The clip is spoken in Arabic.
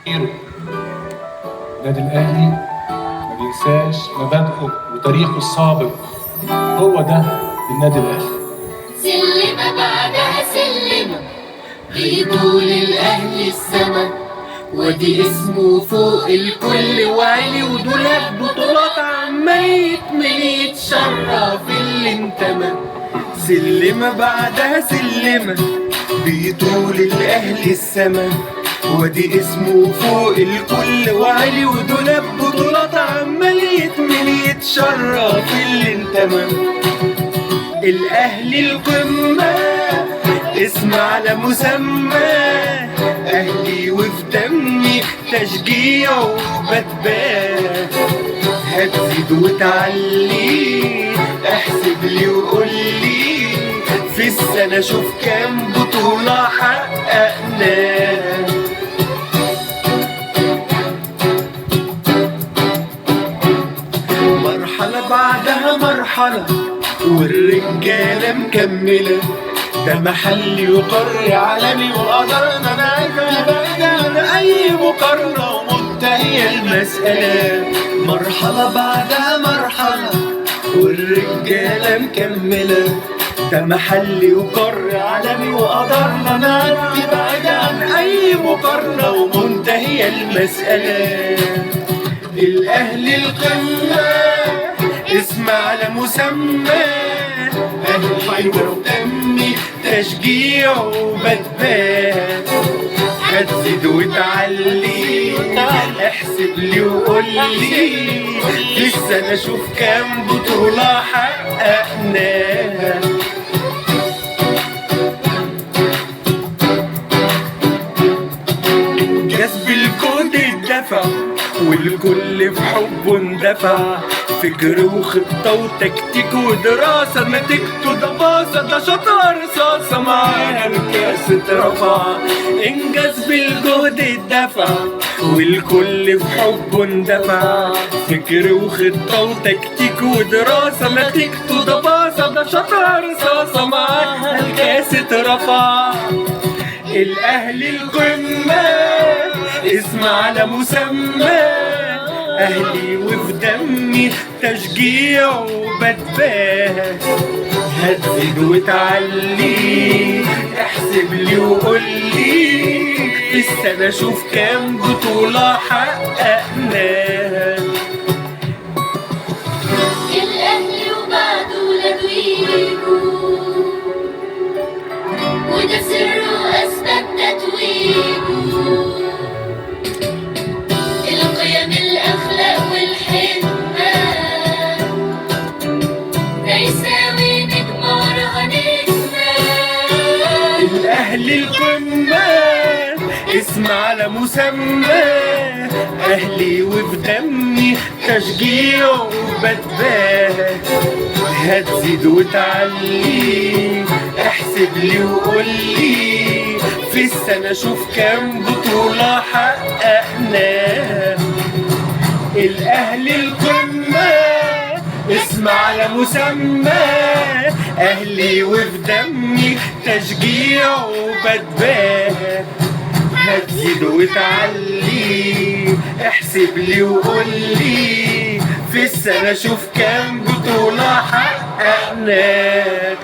النادي الأهلي ما بينساش مبادئه وتاريخه السابق، هو ده النادي الأهلي. سلمة بعدها سلمة بيطول الأهلي السما، ودي اسمه فوق الكل وعلي ودولاب بطولات عمال يتملي يتشرف اللي انتمى. سلمة بعدها سلمة بيطول الأهلي السما، ودي اسمه فوق الكل وعلي ودولاب بطولات عمال يتملي يتشرف اللي انتمى. الأهلي القمة اسم على مسمى، أهلي وفي دمي تشجيع وبتبان. هتزيد وتعلي احسب لي وقول لي، في السنة شوف كام بطولة حققناها. مرحلة بعدها مرحلة والرجالة مكملة، ده محلي وقاري عالمي وقدرنا بعيد عن أي مقارنة ومنتهية المسألة. مرحلة بعدها مرحلة والرجالة مكملة، ده محلي وقاري عالمي وقدرنا نعدي بعيد عن أي مقارنة ومنتهية المسألة. الأهلي القمة اسم على مسمى، أهلي ودمي تشجيع وبتبان. هتزيد وتعلي احسب لي وقول لي، في السنة شوف كام بطولة حققناها. جذب الكود اتدفع والكل في حبه اندفع، فكر وخطة وتكتيك ودراسة، نتيجته ده باصة ده شطار رصاصة، معانا الكاس اترفع. انجاز بالجهد اتدفع والكل في حبه اندفع، فكر وخطة وتكتيك ودراسة، نتيجته ده باصة ده شطار رصاصة، معانا الكاس اترفع. الأهلي القمة اسم على مسمى، أهلي وفي دمي تشجيع وبتبان. هتزيد وتعلي احسب لي وقول لي، في السنة شوف كام بطولة حققناها. الأهلي وبعده ولاده يجوا، وده سره أسباب تتويجه. القيم الأخلاق والحكمة ده يساوي نجم وراها نجمة. الأهلي القمة اسم على مسمى، أهلي وفي دمي تشجيع وبتبان. هتزيد وتعلي احسب لي وقول لي، في السنة شوف كام بطولة حققناها. الأهلي القمة اسم على مسمى، أهلي وفي دمي تشجيع وبتبان. هتزيد وتعلي احسب لي وقول لي، في السنة شوف كام بطولة حققناها.